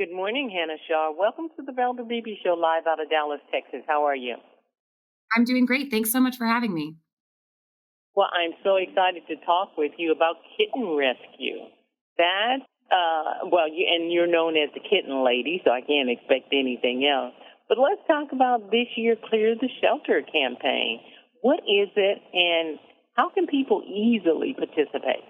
Good morning, Hannah Shaw. Welcome to the Valder Beebe Show live out of Dallas, Texas. How are you? I'm doing great. Thanks so much for having me. Well, I'm so excited to talk with you about kitten rescue. That, and you're known as the kitten lady, so I can't expect anything else. But let's talk about this year Clear the Shelter campaign. What is it, and how can people easily participate?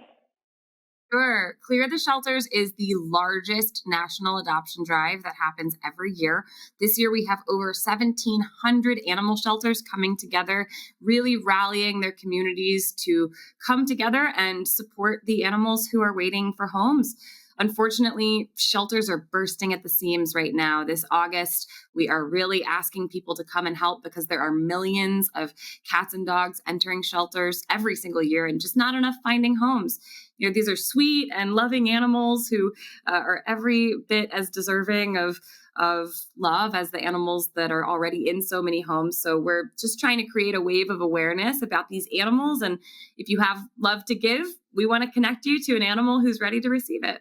Sure. Clear the Shelters is the largest national adoption drive that happens every year. This year, we have over 1,700 animal shelters coming together, really rallying their communities to come together and support the animals who are waiting for homes. Unfortunately, shelters are bursting at the seams right now. This August, we are really asking people to come and help because there are millions of cats and dogs entering shelters every single year and just not enough finding homes. These are sweet and loving animals who are every bit as deserving of love as the animals that are already in so many homes. So we're just trying to create a wave of awareness about these animals. And if you have love to give, we want to connect you to an animal who's ready to receive it.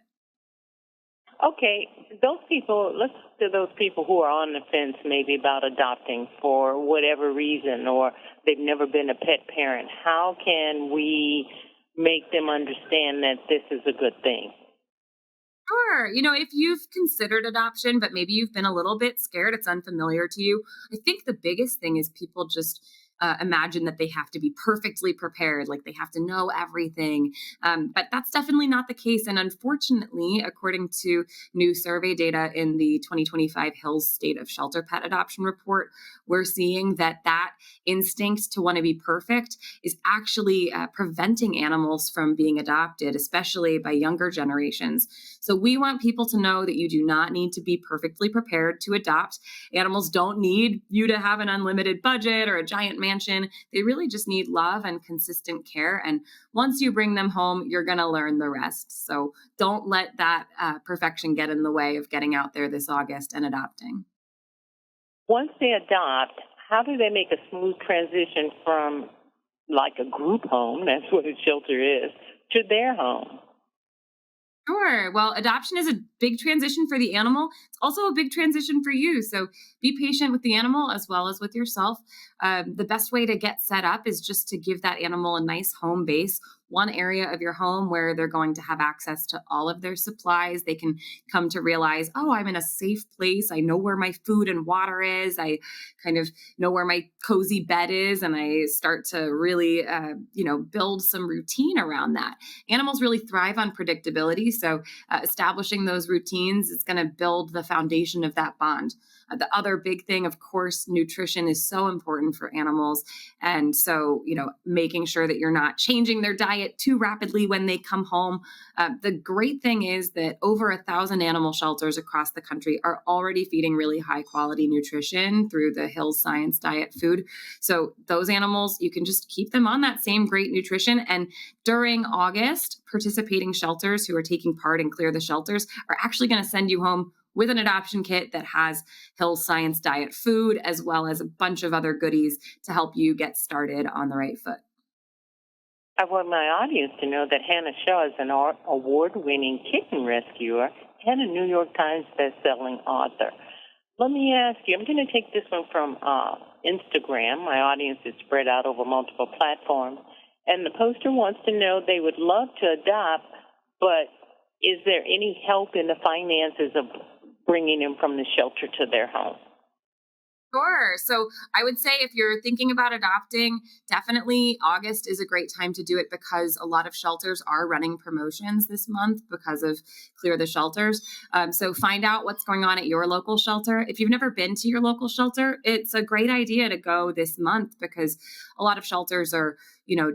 Okay, let's to those people who are on the fence maybe about adopting for whatever reason, or they've never been a pet parent. How can we make them understand that this is a good thing? Sure. If you've considered adoption, but maybe you've been a little bit scared, it's unfamiliar to you. I think the biggest thing is people just imagine that they have to be perfectly prepared, like they have to know everything. But that's definitely not the case. And unfortunately, according to new survey data in the 2025 Hills State of Shelter Pet Adoption Report, we're seeing that instinct to want to be perfect is actually preventing animals from being adopted, especially by younger generations. So we want people to know that you do not need to be perfectly prepared to adopt. Animals don't need you to have an unlimited budget or a giant mansion. They really just need love and consistent care. And once you bring them home, you're going to learn the rest. So don't let that perfection get in the way of getting out there this August and adopting. Once they adopt, how do they make a smooth transition from like a group home, that's what a shelter is, to their home? Sure. Well, adoption is a big transition for the animal. It's also a big transition for you. So be patient with the animal as well as with yourself. The best way to get set up is just to give that animal a nice home base, one area of your home where they're going to have access to all of their supplies. They can come to realize, oh, I'm in a safe place. I know where my food and water is. I kind of know where my cozy bed is. And I start to really, build some routine around that. Animals really thrive on predictability. So establishing those routines is going to build the foundation of that bond. The other big thing, of course, nutrition is so important for animals. And so, making sure that you're not changing their diet too rapidly when they come home. The great thing is that over 1,000 animal shelters across the country are already feeding really high quality nutrition through the Hills Science Diet food. So those animals, you can just keep them on that same great nutrition. And during August, participating shelters who are taking part in Clear the Shelters are actually going to send you home with an adoption kit that has Hills Science Diet food, as well as a bunch of other goodies to help you get started on the right foot. I want my audience to know that Hannah Shaw is an award-winning kitten rescuer and a New York Times best-selling author. Let me ask you, I'm going to take this one from Instagram. My audience is spread out over multiple platforms. And the poster wants to know they would love to adopt, but is there any help in the finances of bringing them from the shelter to their home? Sure. So I would say if you're thinking about adopting, definitely August is a great time to do it because a lot of shelters are running promotions this month because of Clear the Shelters. So find out what's going on at your local shelter. If you've never been to your local shelter, it's a great idea to go this month because a lot of shelters are,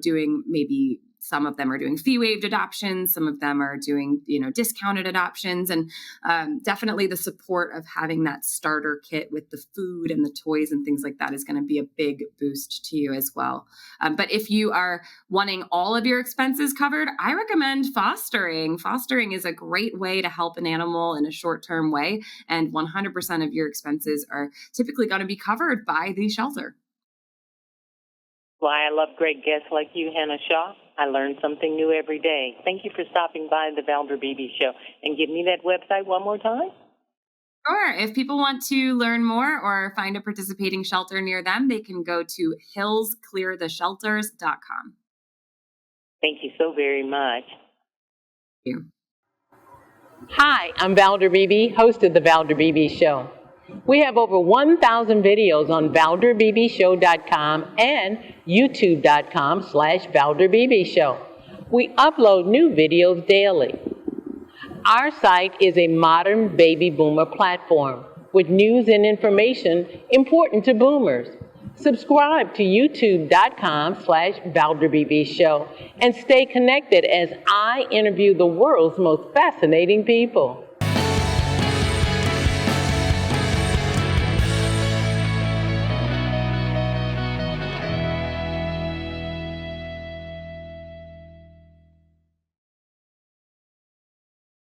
doing maybe some of them are doing fee waived adoptions. Some of them are doing, discounted adoptions. And definitely the support of having that starter kit with the food and the toys and things like that is going to be a big boost to you as well. But if you are wanting all of your expenses covered, I recommend fostering. Fostering is a great way to help an animal in a short-term way. And 100% of your expenses are typically going to be covered by the shelter. Why, I love great guests like you, Hannah Shaw. I learn something new every day. Thank you for stopping by the Valder Beebe Show. And give me that website one more time. Sure. If people want to learn more or find a participating shelter near them, they can go to hillscleartheshelters.com. Thank you so very much. Thank you. Hi, I'm Valder Beebe, host of The Valder Beebe Show. We have over 1,000 videos on ValderBeebeShow.com and YouTube.com/ValderBeebe Show. We upload new videos daily. Our site is a modern baby boomer platform with news and information important to boomers. Subscribe to YouTube.com/ValderBeebe Show and stay connected as I interview the world's most fascinating people.